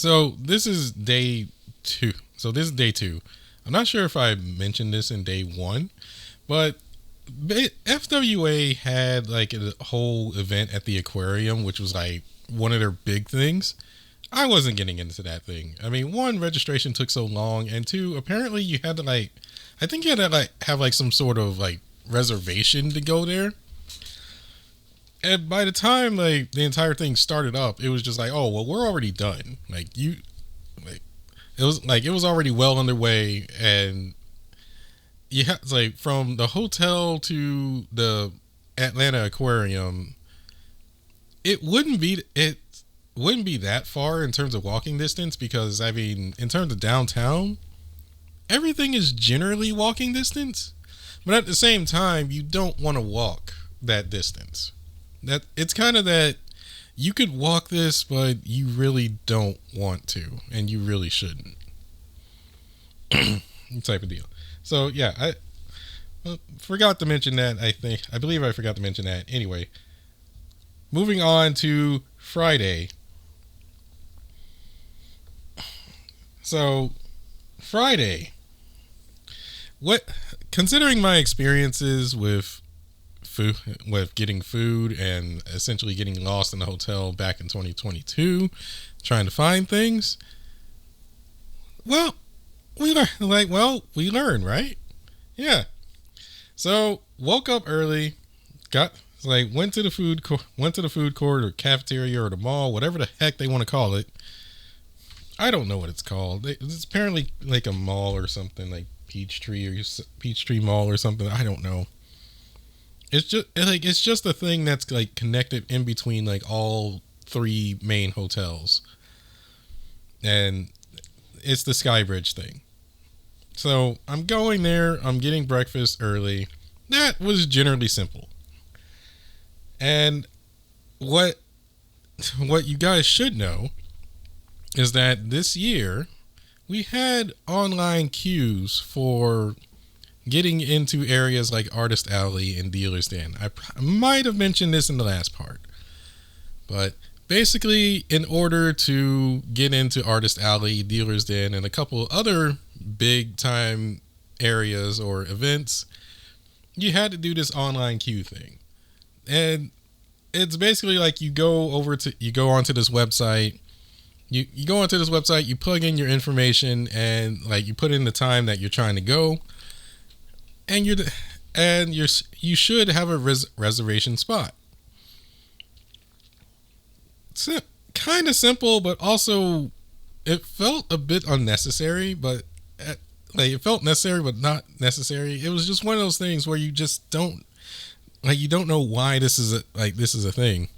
So this is day two. I'm not sure if I mentioned this in day one, but FWA had like a whole event at the aquarium, which was like one of their big things. I wasn't getting into that thing. I mean, one, registration took so long, and two, apparently you had to I think you had to have like some sort of like reservation to go there. And by the time like the entire thing started up, it was just like, oh well, we're already done. It was already well underway, and you have like from the hotel to the Atlanta Aquarium, it wouldn't be that far in terms of walking distance, because I mean, in terms of downtown, everything is generally walking distance, but at the same time, you don't want to walk that distance. That it's kind of that you could walk this, but you really don't want to, and you really shouldn't. Type of deal. So yeah, I forgot to mention that. I believe I forgot to mention that. Anyway, moving on to Friday. So Friday, considering my experiences with getting food and essentially getting lost in the hotel back in 2022, trying to find things. Well, we learn, right? Yeah. So woke up early, went to the food court or cafeteria or the mall, whatever the heck they want to call it. I don't know what it's called. It's apparently like a mall or something, like Peachtree Mall or something. I don't know. It's just a thing that's like connected in between like all three main hotels, and it's the Skybridge thing. So I'm going there. I'm getting breakfast early. That was generally simple. And what you guys should know is that this year we had online queues for getting into areas like Artist Alley and Dealer's Den. I might have mentioned this in the last part, but basically, in order to get into Artist Alley, Dealer's Den, and a couple other big time areas or events, you had to do this online queue thing. And it's basically like you go onto this website. You go onto this website, you plug in your information, and like you put in the time that you're trying to go. And you should have a reservation spot. It's kind of simple, but also it felt a bit unnecessary. But it felt necessary, but not necessary. It was just one of those things where you just don't know why this is a thing.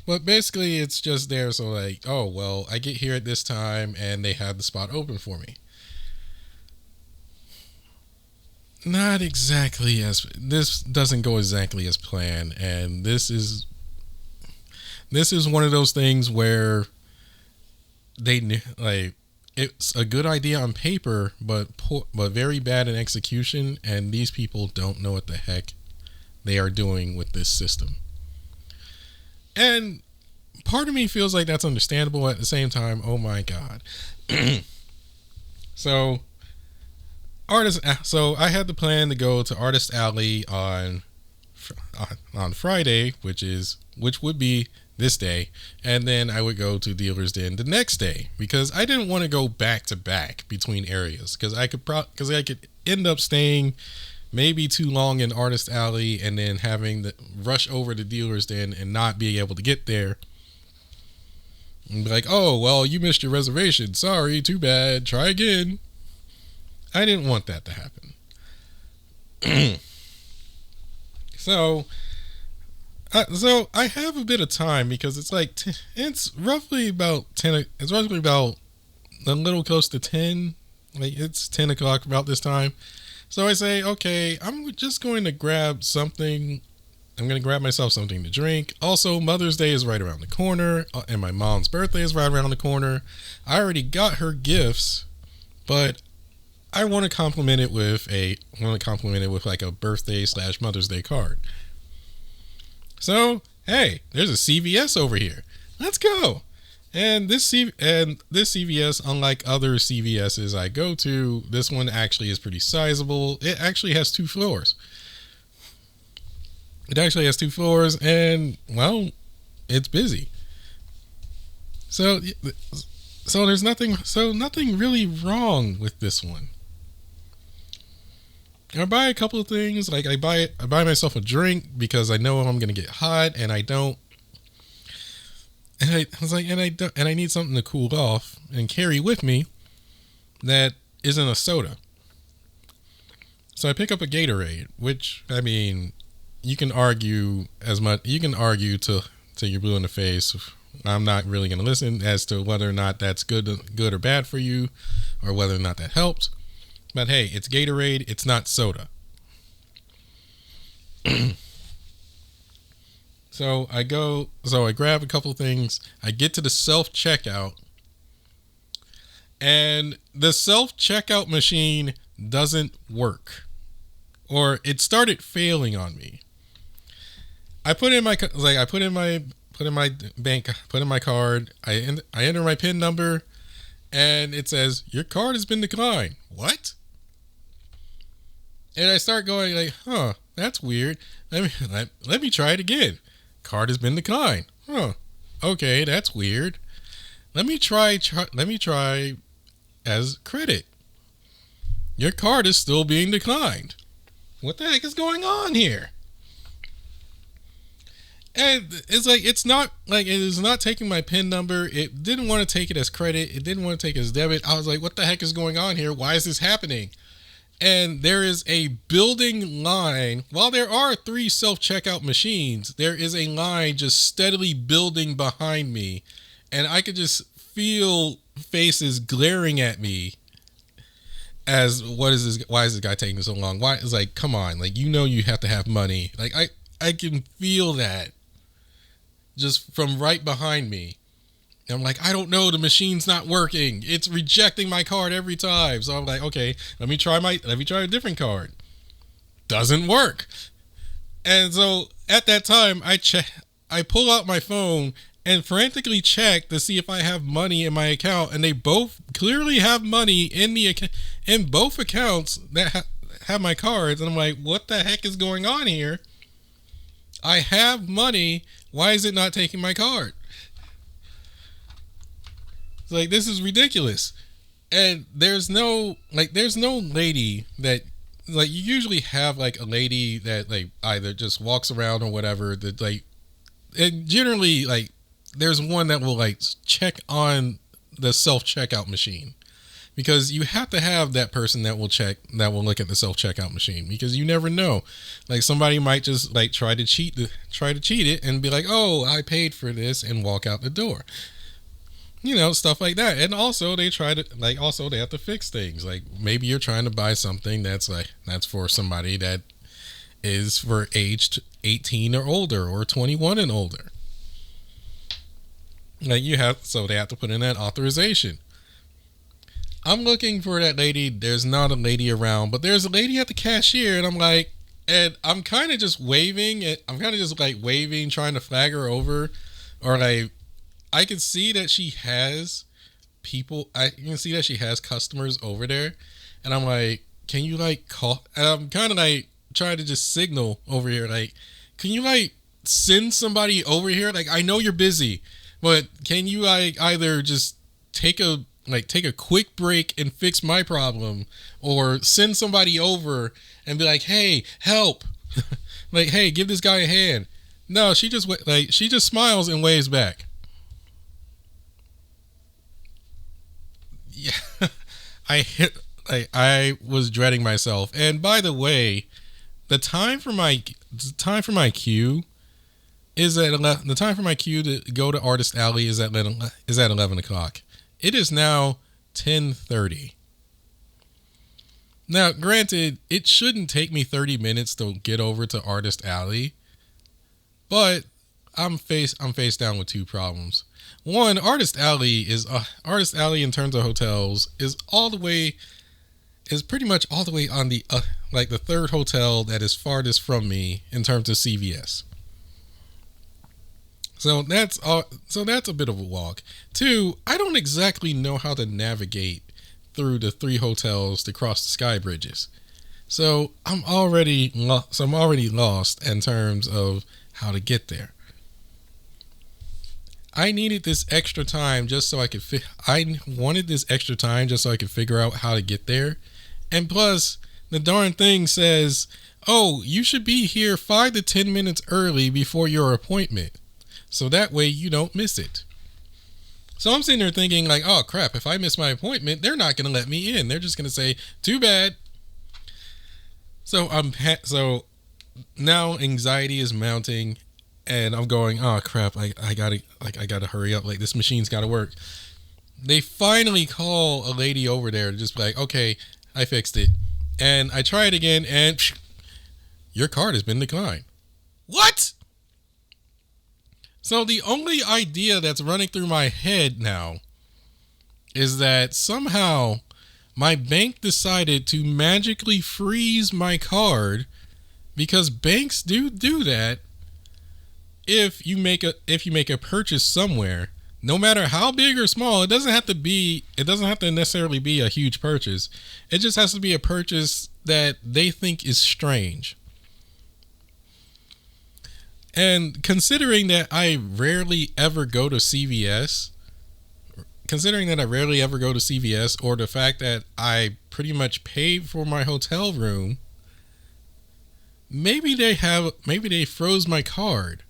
But basically, it's just there. So like, oh well, I get here at this time, and they have the spot open for me. Not exactly this doesn't go exactly as planned, and this is one of those things where it's a good idea on paper, but very bad in execution, and these people don't know what the heck they are doing with this system. And part of me feels like that's understandable. At the same time, oh my god. So I had the plan to go to Artist Alley on Friday, which would be this day, and then I would go to Dealer's Den the next day, because I didn't want to go back to back between areas, because I could end up staying maybe too long in Artist Alley and then having to rush over to Dealer's Den and not be able to get there. And be like, oh well, you missed your reservation. Sorry, too bad. Try again. I didn't want that to happen. So I have a bit of time, because it's like it's roughly about a little close to 10. Like it's 10 o'clock about this time. So I say, okay, I'm just going to grab something. I'm going to grab myself something to drink. Also, Mother's Day is right around the corner, and my mom's birthday is right around the corner. I already got her gifts, but I want to compliment it with like a birthday / Mother's Day card. So, hey, there's a CVS over here. Let's go. This CVS, unlike other CVS's I go to, this one actually is pretty sizable. It actually has 2 floors. And well, it's busy. So there's nothing really wrong with this one. I buy a couple of things, like I buy myself a drink because I know I'm gonna get hot, and I don't. And I need something to cool off and carry with me that isn't a soda. So I pick up a Gatorade, which, I mean, you can argue till you're blue in the face. I'm not really going to listen as to whether or not that's good or bad for you, or whether or not that helps. But hey, it's Gatorade. It's not soda. So I grab a couple of things. I get to the self-checkout, and the self-checkout machine doesn't work, or it started failing on me. I put in my card. I enter my PIN number, and it says your card has been declined. What? And I start going like, huh, that's weird. Let me try it again. Card has been declined. Huh. Okay, that's weird. Let me try as credit. Your card is still being declined. What the heck is going on here? And it's like, it is not taking my PIN number. It didn't want to take it as credit. It didn't want to take it as debit. I was like, what the heck is going on here? Why is this happening? And there is a building line. While there are 3 self-checkout machines, there is a line just steadily building behind me. And I could just feel faces glaring at me as, why is this guy taking so long? Why? It's like, come on, like, you have to have money. Like, I can feel that just from right behind me. And I'm like, I don't know, the machine's not working. It's rejecting my card every time. So I'm like, okay, let me try a different card. Doesn't work. And so at that time, I pull out my phone and frantically check to see if I have money in my account, and they both clearly have money in both accounts that have my cards. And I'm like, what the heck is going on here? I have money. Why is it not taking my card? It's like, this is ridiculous. And there's no lady that, like, you usually have like a lady that like either just walks around or whatever that, like, and generally, like, there's one that will like check on the self-checkout machine, because you have to have that person that will look at the self-checkout machine, because you never know, like, somebody might just like try to cheat it and be like, oh, I paid for this, and walk out the door. Stuff like that. And also they have to fix things. Like, maybe you're trying to buy something that's for somebody that is for aged 18 or older, or 21 and older. Like, they have to put in that authorization. I'm looking for that lady. There's not a lady around, but there's a lady at the cashier, and I'm kind of just waving. Trying to flag her over, or like, I can see that she has people. I can see that she has customers over there, and I'm like, can you like call? And I'm kind of like trying to just signal over here, like, can you like send somebody over here? Like, I know you're busy, but can you like either just take a quick break and fix my problem, or send somebody over and be like, hey, help, like, hey, give this guy a hand. No, she just smiles and waves back. Yeah, I was dreading myself. And by the way, the time for my queue to go to Artist Alley is at 11 o'clock. It is now 10:30. Now, granted, it shouldn't take me 30 minutes to get over to Artist Alley, but I'm face down with 2 problems. One, Artist Alley in terms of hotels is pretty much all the way on the like the 3rd hotel that is farthest from me in terms of CVS. So that's all. So that's a bit of a walk. Two, I don't exactly know how to navigate through the 3 hotels to cross the sky bridges. So I'm already lost in terms of how to get there. I needed this extra time just so I could. I wanted this extra time just so I could figure out how to get there, and plus, the darn thing says, "Oh, you should be here 5 to 10 minutes early before your appointment, so that way you don't miss it." So I'm sitting there thinking, like, "Oh crap! If I miss my appointment, they're not going to let me in. They're just going to say, too bad." So now anxiety is mounting. And I'm going, oh crap! I gotta hurry up. Like, this machine's gotta work. They finally call a lady over there to just be like, okay, I fixed it. And I try it again, and your card has been declined. What? So the only idea that's running through my head now is that somehow my bank decided to magically freeze my card, because banks do that. If you make a purchase somewhere, no matter how big or small, it doesn't have to necessarily be a huge purchase. It just has to be a purchase that they think is strange. And considering that I rarely ever go to CVS, or the fact that I pretty much paid for my hotel room, maybe they froze my card.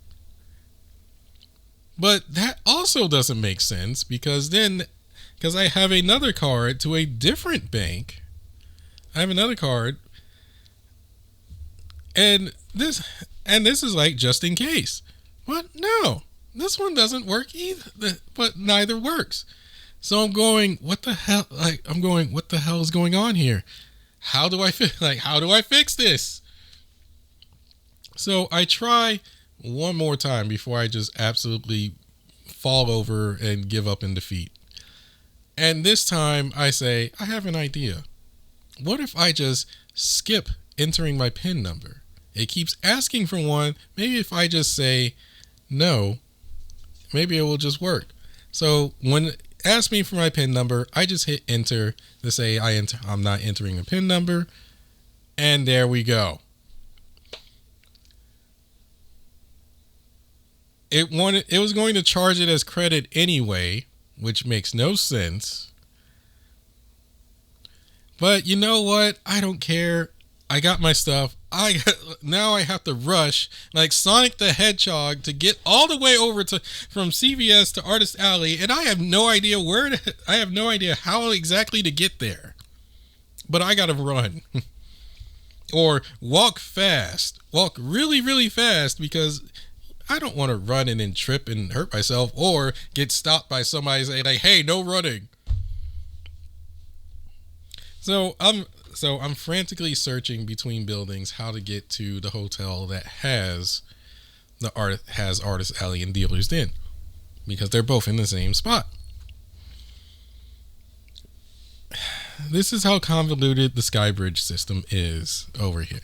But that also doesn't make sense, because I have another card to a different bank. I have another card, and this is like just in case. But no, this one doesn't work either. But neither works. So I'm going, what the hell? What the hell is going on here? How do I fix this? So I try one more time before I just absolutely fall over and give up in defeat. And this time I say, I have an idea. What if I just skip entering my PIN number? It keeps asking for one. Maybe if I just say no, maybe it will just work. So when it asks me for my PIN number, I just hit enter to say I'm not entering a PIN number. And there we go. It was going to charge it as credit anyway, which makes no sense. But you know what? I don't care. I got my stuff. Now I have to rush like Sonic the Hedgehog to get all the way over from CVS to Artist Alley, and I have no idea how exactly to get there. But I gotta run. Or walk fast. Walk really, really fast, because I don't want to run and then trip and hurt myself, or get stopped by somebody saying like, "Hey, no running." So I'm frantically searching between buildings how to get to the hotel that has Artist Alley and Dealer's Den, because they're both in the same spot. This is how convoluted the Skybridge system is over here.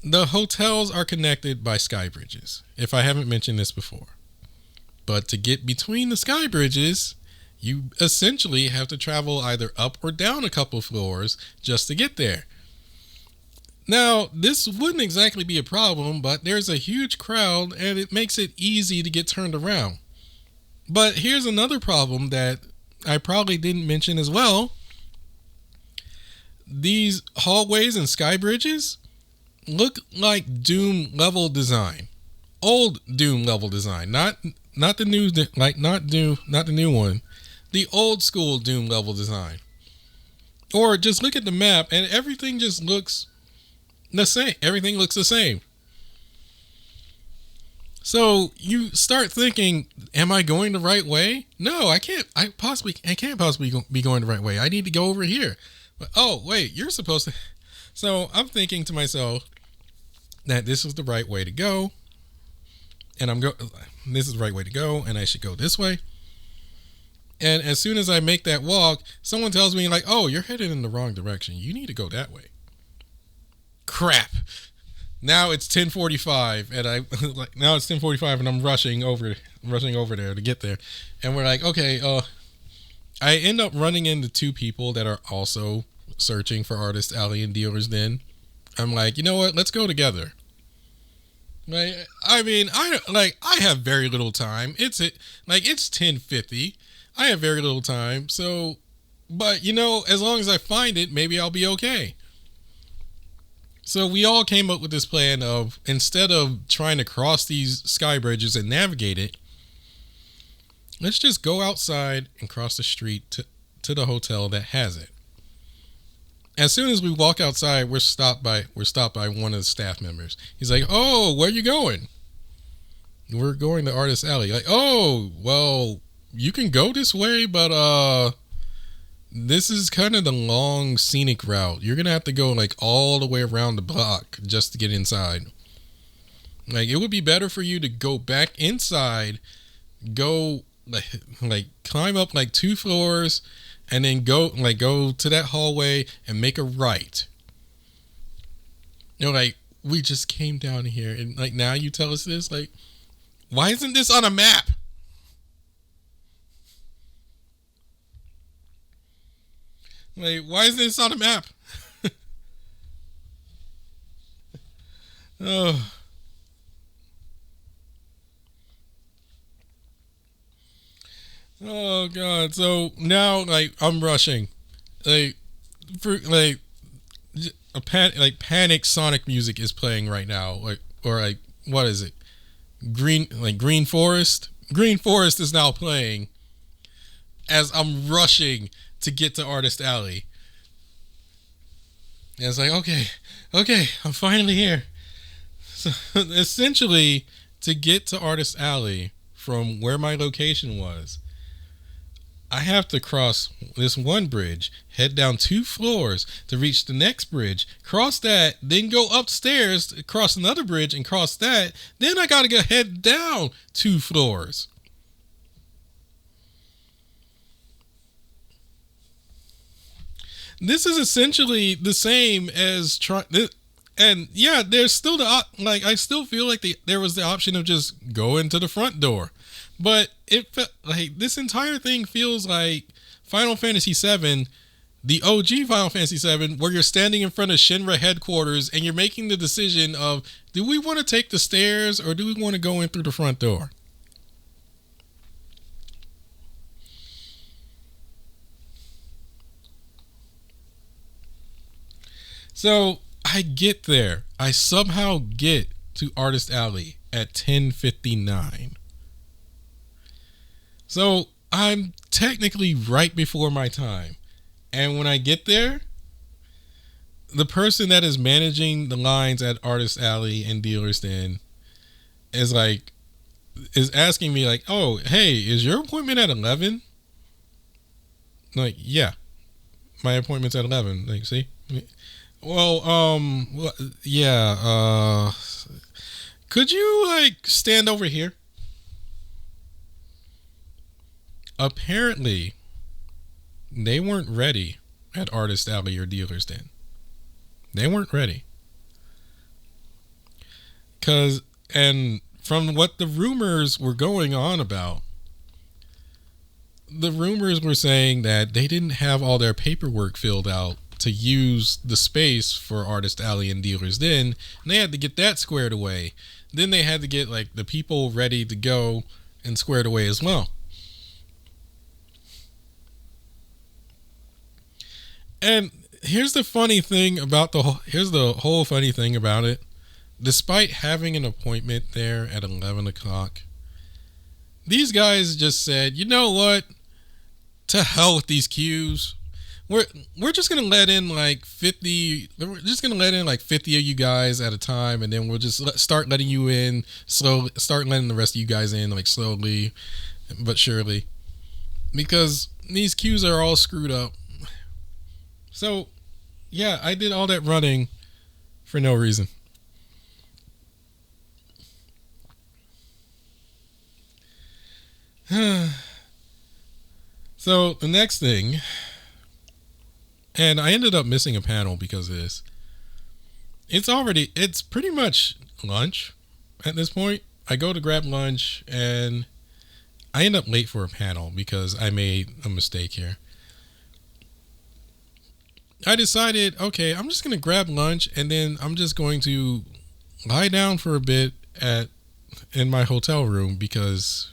The hotels are connected by sky bridges, if I haven't mentioned this before. But to get between the sky bridges, you essentially have to travel either up or down a couple floors just to get there. Now, this wouldn't exactly be a problem, but there's a huge crowd and it makes it easy to get turned around. But here's another problem that I probably didn't mention as well. These hallways and sky bridges look like Doom level design. Old Doom level design, not the new, not the new one. The old school Doom level design. Or just look at the map and everything just looks the same. Everything looks the same. So you start thinking, am I going the right way? No, I can't possibly be going the right way. I need to go over here. But, oh, wait, you're supposed to. So I'm thinking to myself that this is the right way to go. And this is the right way to go, and I should go this way. And as soon as I make that walk, someone tells me like, "Oh, you're headed in the wrong direction. You need to go that way." Crap. Now it's 10:45, and now it's 10:45, and I'm rushing over there to get there, and we're like, okay, I end up running into two people that are also searching for Artist Alley and Dealer's Den. I'm like, you know what? Let's go together. Like, I mean, I have very little time. It's 10:50. I have very little time. So, but as long as I find it, maybe I'll be okay. So we all came up with this plan of, instead of trying to cross these sky bridges and navigate it, let's just go outside and cross the street to the hotel that has it. As soon as we walk outside, we're stopped by one of the staff members. He's like, "Oh, where you going?" We're going to Artist Alley. Like, "Oh, well, you can go this way, but this is kind of the long scenic route. You're gonna have to go like all the way around the block just to get inside. Like, it would be better for you to go back inside, go like climb up like 2 floors, and then go to that hallway and make a right." Like, we just came down here, and like, now you tell us this? Like, why isn't this on a map? Like, why isn't this on a map? Oh. Oh God. So now, like, I'm rushing. Like, panic Sonic music is playing right now. Or what is it? Green Forest? Green Forest is now playing as I'm rushing to get to Artist Alley. And it's like, okay, I'm finally here. So essentially, to get to Artist Alley from where my location was, I have to cross this one bridge, head down 2 floors to reach the next bridge, cross that, then go upstairs, cross another bridge and cross that. Then I gotta head down 2 floors. This is essentially the same as and yeah, there's still I still feel like there was the option of just going to the front door, but it felt like this entire thing feels like Final Fantasy VII, the OG Final Fantasy VII, where you're standing in front of Shinra headquarters and you're making the decision of, do we want to take the stairs or do we want to go in through the front door? So I get there. I somehow get to Artist Alley at 10:59. So I'm technically right before my time. And when I get there, the person that is managing the lines at Artist Alley and Dealer's Den is asking me like, "Oh, hey, is your appointment at 11?" Like, yeah, my appointment's at 11. Like, see? Well, yeah, could you stand over here? Apparently, they weren't ready at Artist Alley or Dealer's Den. They weren't ready. And from what the rumors were going on about, the rumors were saying that they didn't have all their paperwork filled out to use the space for Artist Alley and Dealer's Den, and they had to get that squared away. Then they had to get the people ready to go and squared away as well. And here's the funny thing about here's the whole funny thing about it. Despite having an appointment there at 11 o'clock, these guys just said, "You know what? To hell with these queues. We're just gonna let in 50. We're just gonna let in 50 of you guys at a time, and then we'll just start letting you in slowly. Start letting the rest of you guys in slowly, but surely, because these queues are all screwed up." So, yeah, I did all that running for no reason. So the next thing. And I ended up missing a panel because of this. It's pretty much lunch at this point. I go to grab lunch and I end up late for a panel because I made a mistake here. I decided, okay, I'm just going to grab lunch and then I'm just going to lie down for a bit in my hotel room because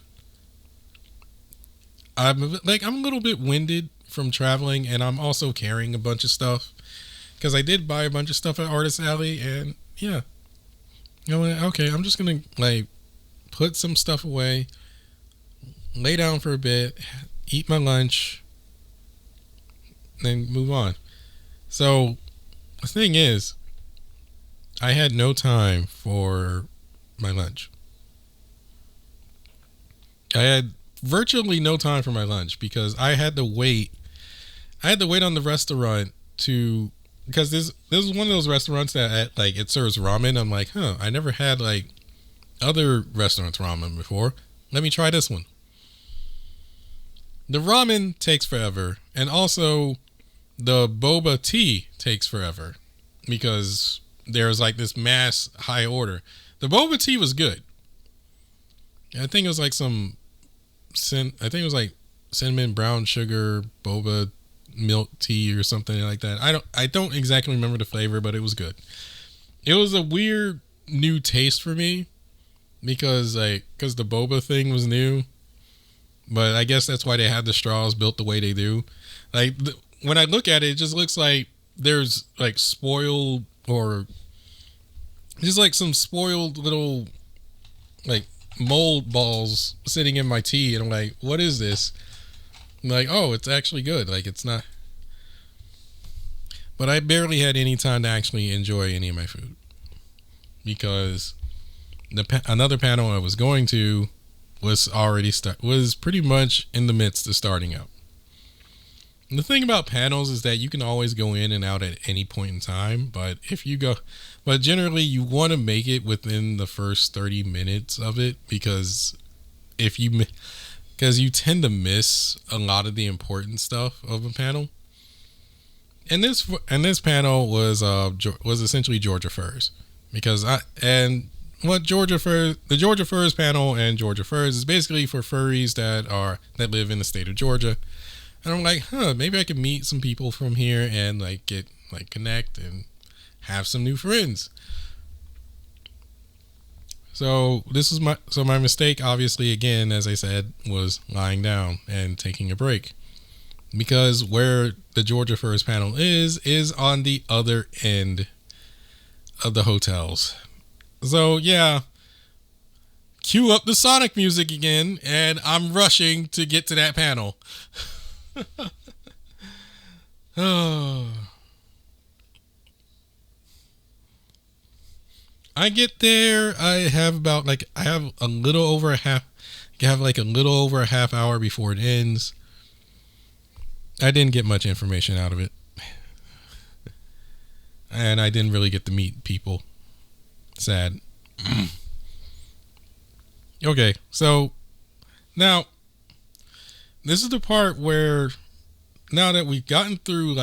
I'm a little bit winded from traveling, and I'm also carrying a bunch of stuff because I did buy a bunch of stuff at Artist Alley, and yeah, okay, I'm just gonna put some stuff away, lay down for a bit, eat my lunch, then move on. So the thing is, I had no time for my lunch. I had virtually no time for my lunch because I had to wait. I had to wait on the restaurant because this is one of those restaurants that it serves ramen. I'm like, I never had other restaurants ramen before. Let me try this one. The ramen takes forever, and also the boba tea takes forever because there's this mass high order. The boba tea was good. I think it was cinnamon brown sugar boba milk tea or something like that. I don't exactly remember the flavor, but it was good. It was a weird new taste for me because the boba thing was new, but I guess that's why they had the straws built the way they do. When I look at it, it just looks like there's spoiled or just some spoiled little mold balls sitting in my tea, and I'm like, what is this? I'm like, oh, it's actually good. It's not. But I barely had any time to actually enjoy any of my food because another panel I was going to was pretty much in the midst of starting out. And the thing about panels is that you can always go in and out at any point in time, but generally you want to make it within the first 30 minutes of it because you tend to miss a lot of the important stuff of a panel. And this panel was essentially Georgia Furs because the Georgia Furs panel and Georgia Furs is basically for furries that live in the state of Georgia. And I'm like, maybe I could meet some people from here and get connect and have some new friends. So my mistake, obviously, again, as I said, was lying down and taking a break because where the Georgia Furs panel is on the other end of the hotels. So yeah, cue up the Sonic music again, and I'm rushing to get to that panel. Oh. I get there. I have a little over a half hour before it ends. I didn't get much information out of it, and I didn't really get to meet people. Sad. Okay, so now this is the part where, now that we've gotten through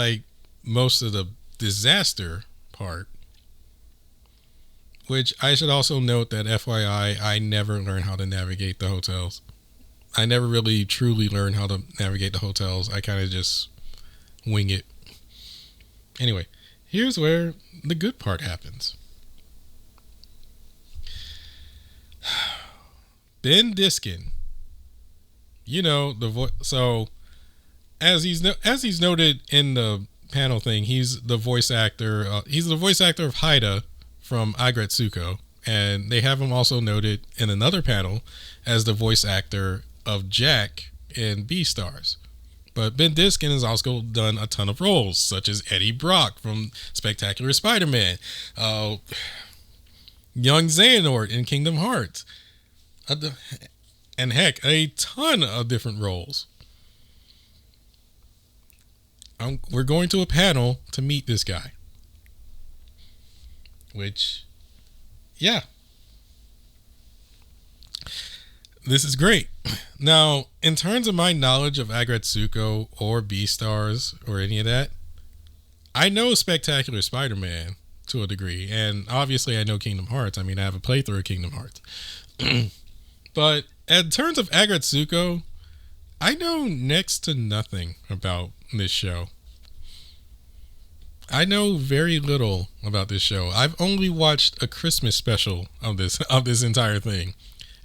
most of the disaster part, which I should also note that FYI, I never learned how to navigate the hotels. I never really truly learned how to navigate the hotels. I kind of just wing it. Anyway, here's where the good part happens. Ben Diskin, the voice. So, as he's noted in the panel thing, he's the voice actor. He's the voice actor of Haida from Agretsuko, and they have him also noted in another panel as the voice actor of Jack in Beastars. But Ben Diskin has also done a ton of roles, such as Eddie Brock from Spectacular Spider-Man, young Xehanort in Kingdom Hearts, and heck, a ton of different roles. We're going to a panel to meet this guy. Which, yeah. This is great. Now, in terms of my knowledge of Agretsuko or Beastars or any of that, I know Spectacular Spider-Man. to a degree. And obviously I know Kingdom Hearts. I mean, I have a playthrough of Kingdom Hearts. But in terms of Agretsuko, I know next to nothing about this show. I know very little about this show. I've only watched a Christmas special of this entire thing.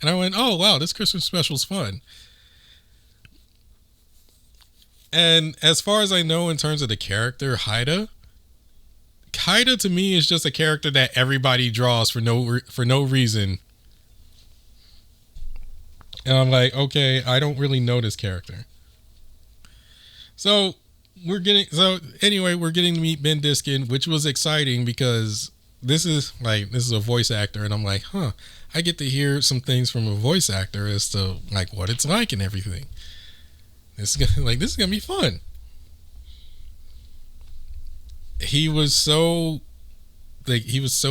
And I went, oh wow, this Christmas special's fun. And as far as I know in terms of the character, Haida to me is just a character that everybody draws for no reason. And I'm like, okay, I don't really know this character. So we're getting to meet Ben Diskin, which was exciting because this is a voice actor, and I'm like, I get to hear some things from a voice actor as to like what it's like and everything. This is gonna be fun. He was so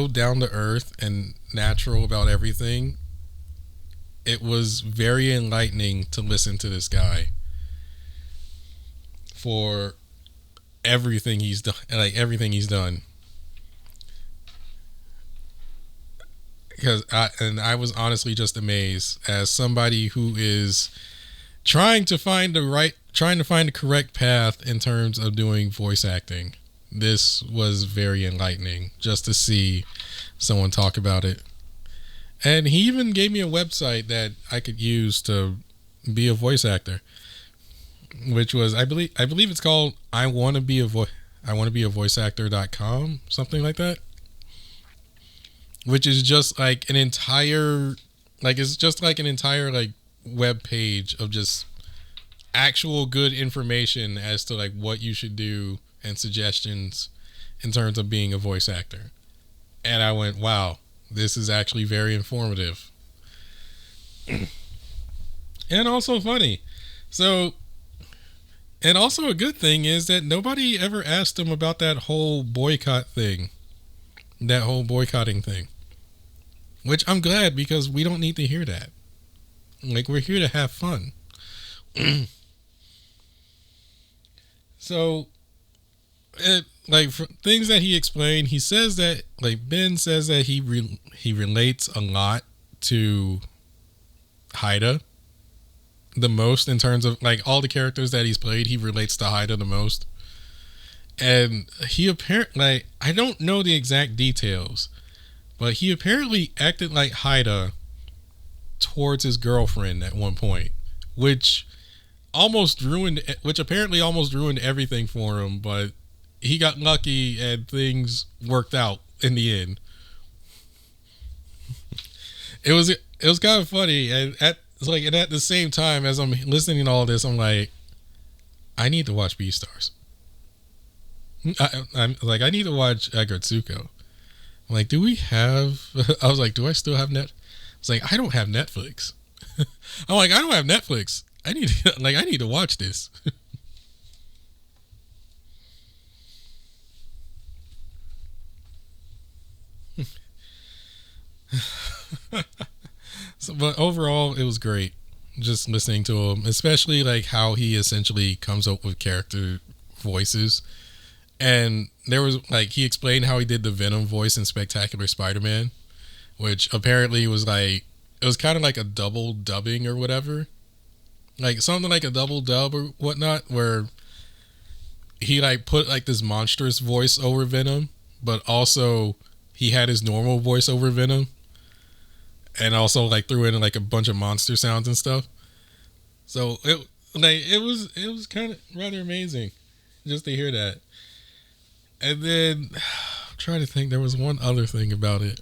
down to earth and natural about everything. It was very enlightening to listen to this guy for everything he's done, because I was honestly just amazed as somebody who is trying to find the correct path in terms of doing voice acting. This was very enlightening just to see someone talk about it. And he even gave me a website that I could use to be a voice actor, which was I believe it's called I want to be a voice actor.com, something like that. Which is just like an entire web page of just actual good information as to like what you should do and suggestions in terms of being a voice actor. And I went, wow, this is actually very informative. And also funny. So, and also a good thing is that nobody ever asked him about that whole boycotting thing. Which I'm glad, because we don't need to hear that. Like, we're here to have fun. So, for things that he explained, he says that, like, Ben says that he relates a lot to Haida the most in terms of, like, all the characters that he's played, he relates to Haida the most. And he apparently, I don't know the exact details, but he apparently acted like Haida towards his girlfriend at one point, which apparently almost ruined everything for him, but he got lucky and things worked out in the end. It was kind of funny, and at the same time as I'm listening to all this, I'm like, I need to watch Beastars. I'm like, I need to watch Agretsuko. I'm like, do I still have net? It's like, I don't have Netflix. I'm like, I don't have Netflix. I need to watch this. But overall, it was great just listening to him, especially like how he essentially comes up with character voices. And there was he explained how he did the Venom voice in Spectacular Spider-Man, which apparently was it was kind of like a double dubbing or whatever, like something like a double dub or whatnot, where he put this monstrous voice over Venom, but also he had his normal voice over Venom, and also threw in a bunch of monster sounds and stuff. So it was kind of rather amazing just to hear that. And then I'm trying to think, there was one other thing about it.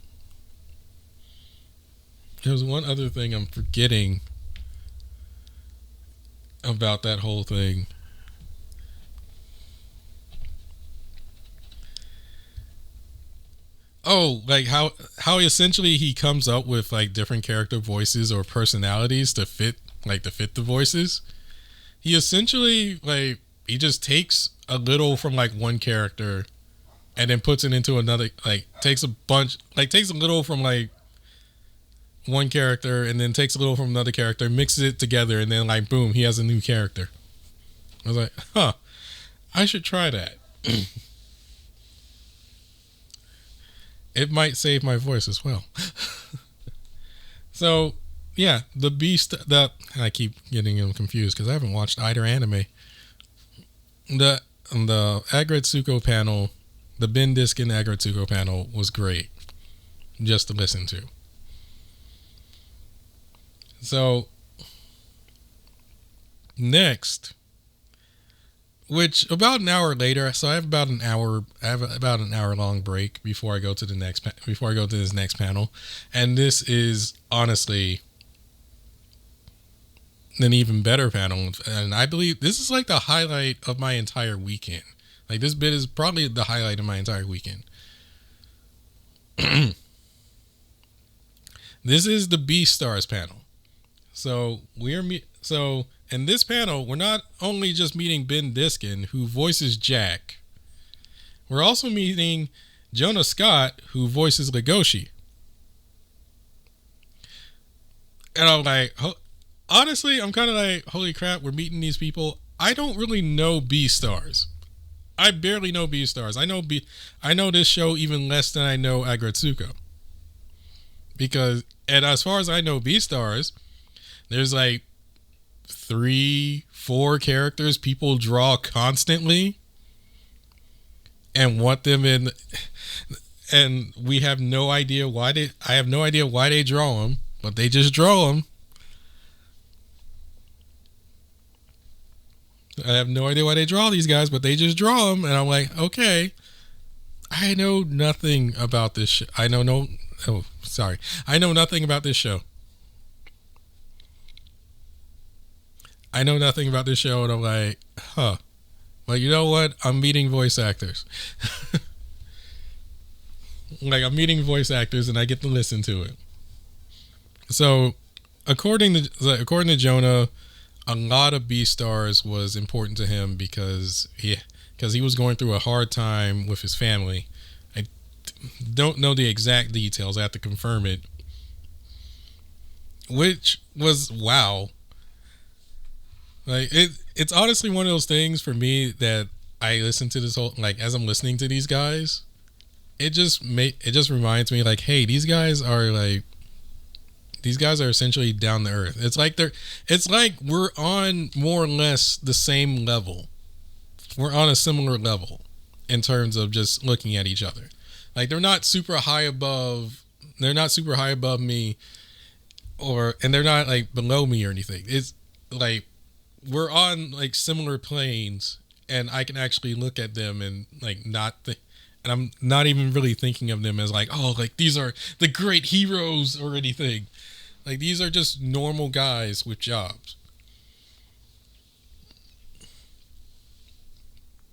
There was one other thing I'm forgetting about that whole thing. Oh, how essentially he comes up with different character voices or personalities to fit the voices. He essentially he just takes a little from one character and then puts it into another, takes a little from one character and then takes a little from another character, mixes it together, and then boom, he has a new character. I was like, I should try that. it might save my voice as well. So, yeah, the Beast. I keep getting them confused because I haven't watched either anime. The Agretsuko panel, the Ben Diskin Agretsuko panel was great, just to listen to. So, next, which about an hour later, so I have about an hour long break before I go to this next panel, and this is honestly an even better panel, and I believe this is like the highlight of my entire weekend. Like, this bit is probably the highlight of my entire weekend. This is the Beastars panel. So in this panel, we're not only just meeting Ben Diskin, who voices Jack. We're also meeting Jonah Scott, who voices Legoshi. And I'm like, honestly, I'm kind of like, holy crap, we're meeting these people. I don't really know Beastars. I barely know Beastars. I know this show even less than I know Agretsuko. And as far as I know Beastars, there's like 3-4 characters people draw constantly and want them in, and we have no idea why I have no idea why they draw them, but they just draw them. I have no idea why they draw these guys, but they just draw them, and I'm like, okay, I know nothing about this show. I know nothing about this show. I know nothing about this show, and I'm like, But you know what? I'm meeting voice actors. Like, I'm meeting voice actors, and I get to listen to it. So, according to Jonah, a lot of Beastars was important to him because he was going through a hard time with his family. I don't know the exact details. I have to confirm it. Which was wow. Like, it's honestly one of those things for me that I listen to this whole, like, as I'm listening to these guys, it just reminds me, like, hey, these guys are essentially down to earth. It's like we're on more or less the same level. We're on a similar level in terms of just looking at each other. Like, they're not super high above me, and they're not like below me or anything. It's like we're on like similar planes, and I can actually look at them and like and I'm not even really thinking of them as like, oh, like these are the great heroes or anything. Like, these are just normal guys with jobs.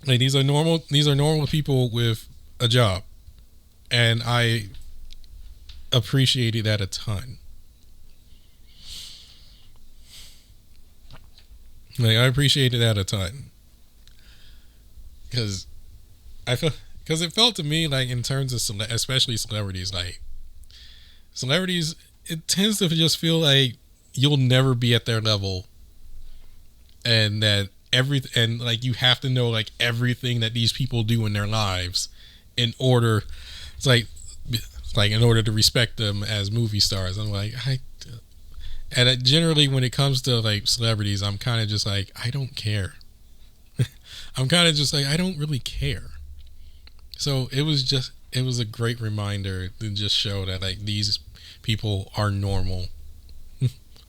Like, these are normal people with a job, and I appreciated that a ton. Like, I appreciated that a ton because it felt to me like, in terms of especially celebrities, like celebrities, it tends to just feel like you'll never be at their level, and that like you have to know like everything that these people do in their lives in order to respect them as movie stars. I'm like, generally when it comes to like celebrities, I'm kind of just like, I don't care. I'm kind of just like, I don't really care. So it was a great reminder to just show that like these people are normal.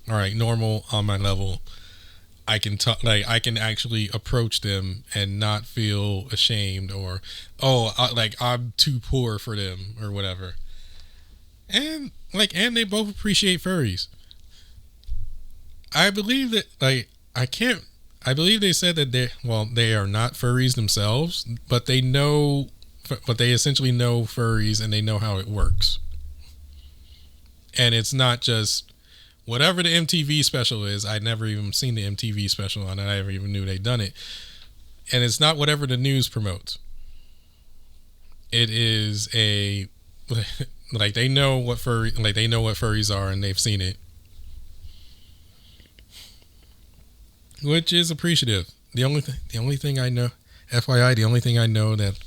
All right, normal on my level. I can I can actually approach them and not feel ashamed or I'm too poor for them or whatever. And they both appreciate furries. I believe that I believe they said that they are not furries themselves, but they essentially know furries and they know how it works. And it's not just whatever the MTV special is. I'd never even seen the MTV special, and I never even knew they'd done it. And it's not whatever the news promotes. It is they know what furries are, and they've seen it, which is appreciative. The only thing I know, FYI, the only thing I know that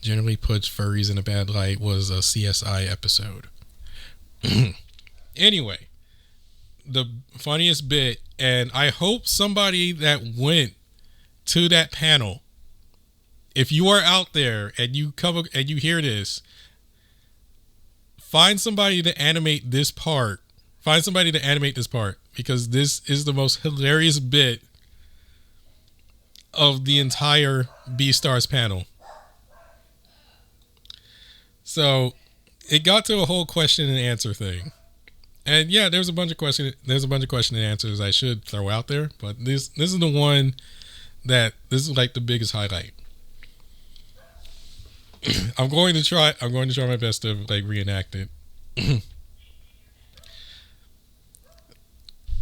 generally puts furries in a bad light was a CSI episode. Anyway, the funniest bit, and I hope somebody that went to that panel, if you are out there and you come and you hear this, find somebody to animate this part. Find somebody to animate this part, because this is the most hilarious bit of the entire Beastars panel. So it got to a whole question and answer thing. And yeah, there's a bunch of question and answers I should throw out there, but this is the one that this is like the biggest highlight. I'm going to try my best to like reenact it.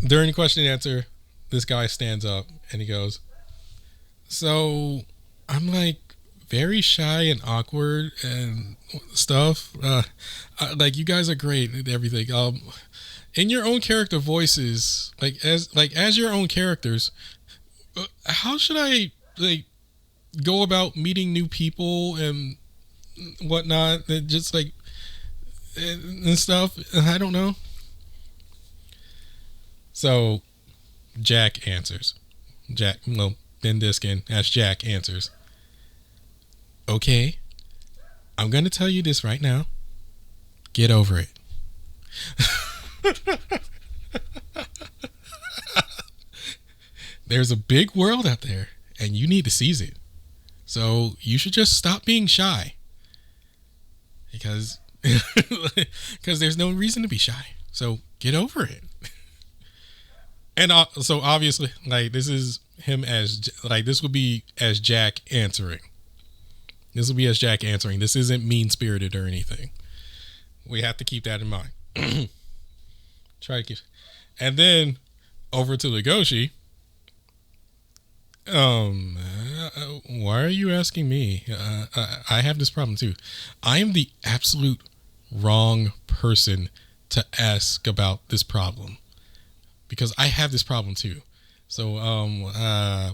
During the question and answer, this guy stands up and he goes, "So I'm like very shy and awkward and stuff. Like, you guys are great at everything. In your own character voices, as your own characters, how should I like go about meeting new people and whatnot? And just like and stuff. I don't know." So Jack answers. Ben Diskin as Jack answers, "Okay, I'm going to tell you this right now. Get over it." There's a big world out there and you need to seize it. So you should just stop being shy. Because there's no reason to be shy. So get over it. And so obviously, like, this is him as, like, this would be as Jack answering. This will be as Jack answering. This isn't mean-spirited or anything. We have to keep that in mind. Try to keep. And then over to Legoshi. Why are you asking me? I have this problem too. I am the absolute wrong person to ask about this problem, because I have this problem too. So,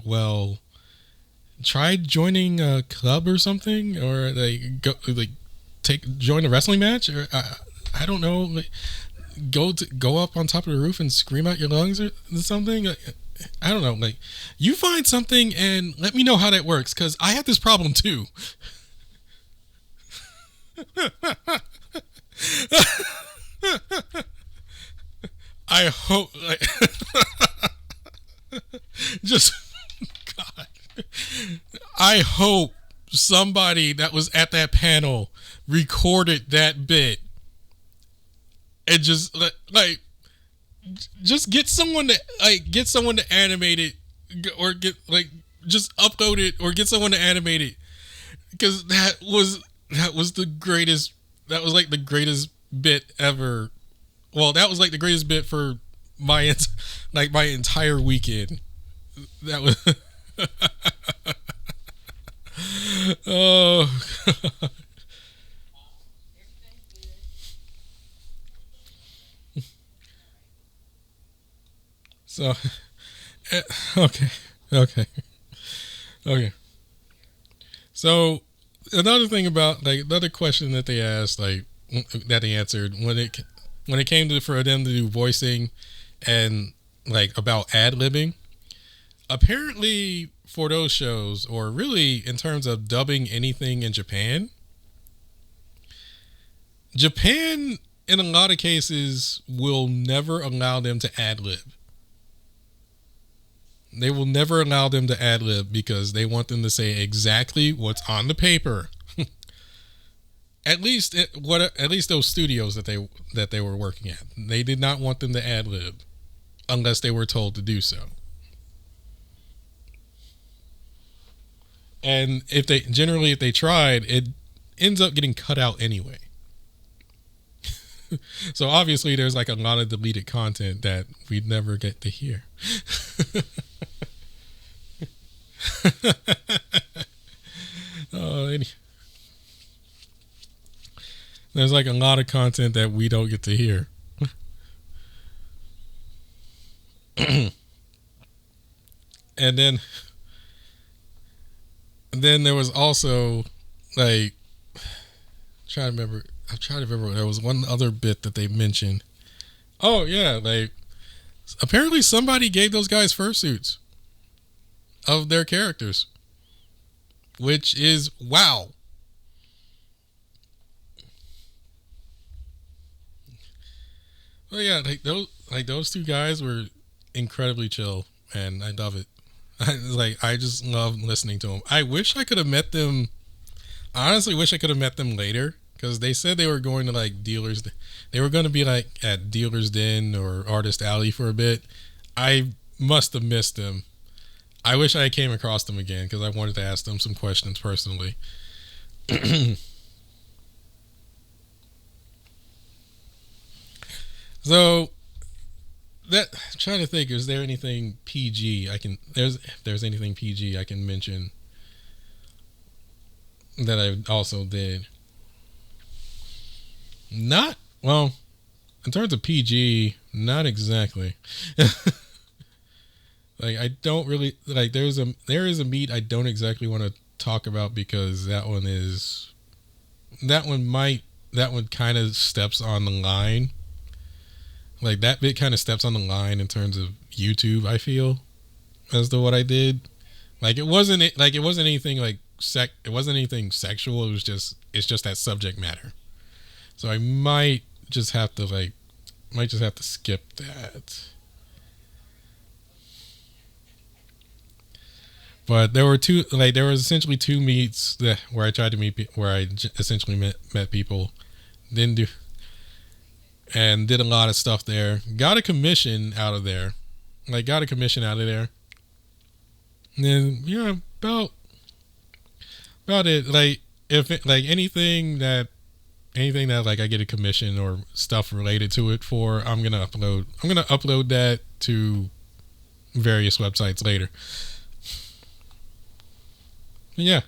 well, try joining a club or something, or join a wrestling match, or I don't know, like, go up on top of the roof and scream out your lungs or something. I don't know. Like, you find something and let me know how that works, because I have this problem too. I hope, like, just God. I hope somebody that was at that panel recorded that bit and just just get someone to animate it, or just upload it, or get someone to animate it, because that was the greatest. That was like the greatest bit ever. Well, that was like the greatest bit for my entire weekend. That was oh. So okay. So another thing about, like, another question that they asked, like, that they answered when it came to for them to do voicing and like about ad-libbing, apparently for those shows, or really in terms of dubbing anything in Japan in a lot of cases will never allow them to ad-lib. They will never allow them to ad-lib because they want them to say exactly what's on the paper. At least those studios that they were working at, they did not want them to ad-lib unless they were told to do so. And if they tried, it ends up getting cut out anyway. So obviously there's like a lot of deleted content that we'd never get to hear. There's like a lot of content that we don't get to hear. And then there was also like, trying to remember. I'm trying to remember. There was one other bit that they mentioned. Oh yeah, like apparently somebody gave those guys fursuits of their characters, which is wow. Well, yeah, like those two guys were incredibly chill, and I love it. I just love listening to them. I wish I could have met them. I honestly wish I could have met them later because they said they were going to like dealers. They were going to be like at Dealer's Den or Artist Alley for a bit. I must have missed them. I wish I came across them again because I wanted to ask them some questions personally. So that I'm trying to think, is there anything PG I can if there's anything PG I can mention that I also did. Not well, in terms of PG, not exactly. Like I don't really like there is a meat I don't exactly want to talk about because that one kind of steps on the line. Like that bit kind of steps on the line in terms of YouTube, I feel, as to what I did. Like it wasn't anything like it wasn't anything sexual. It's just that subject matter. So I might just have to skip that. But there was essentially two meets where I tried to meet where I essentially met people, didn't do and did a lot of stuff there. Got a commission out of there. And then yeah, about it. Like if it, like anything that like I get a commission or stuff related to it for, I'm gonna upload that to various websites later. Yeah.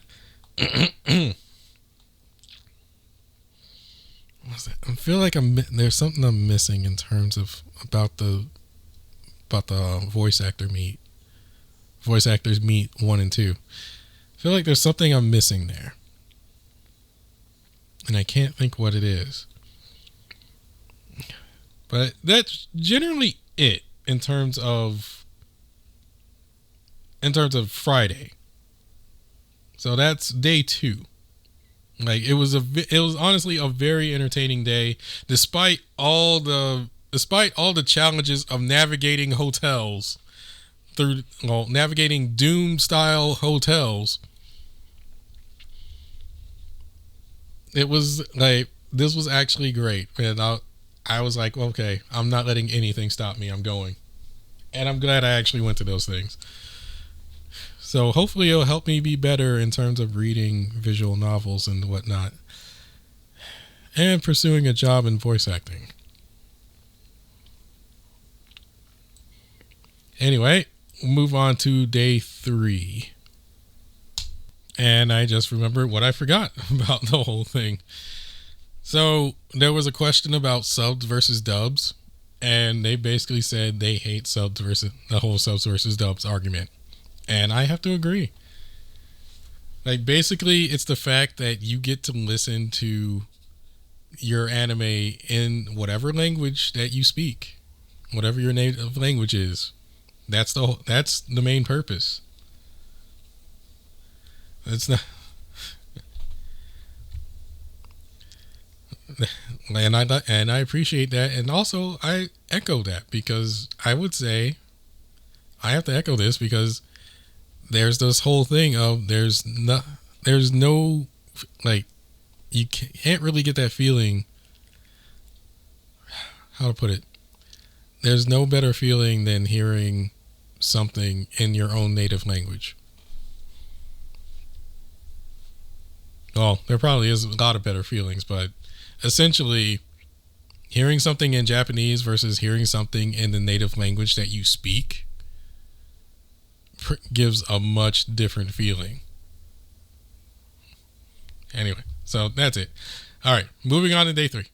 I feel like there's something I'm missing in terms of about the voice actors meet 1 and 2. I feel like there's something I'm missing there, and I can't think what it is. But that's generally it in terms of Friday. So that's day 2. Like it was honestly a very entertaining day, despite all the challenges of navigating navigating Doom style hotels. It was like this was actually great, and I was like, okay, I'm not letting anything stop me. I'm going, and I'm glad I actually went to those things. So hopefully it'll help me be better in terms of reading visual novels and whatnot, and pursuing a job in voice acting. Anyway, we'll move on to day 3. And I just remembered what I forgot about the whole thing. So there was a question about subs versus dubs, and they basically said they hate the whole subs versus dubs argument. And I have to agree. Like basically it's the fact that you get to listen to your anime in whatever language that you speak, whatever your native language is. That's the main purpose. It's not and I appreciate that, and also I echo that because I would say I have to echo this because there's this whole thing of there's no like you can't really get that feeling. How to put it? There's no better feeling than hearing something in your own native language. Well, there probably is a lot of better feelings, but essentially hearing something in Japanese versus hearing something in the native language that you speak gives a much different feeling. Anyway, so that's it. All right, moving on to day 3.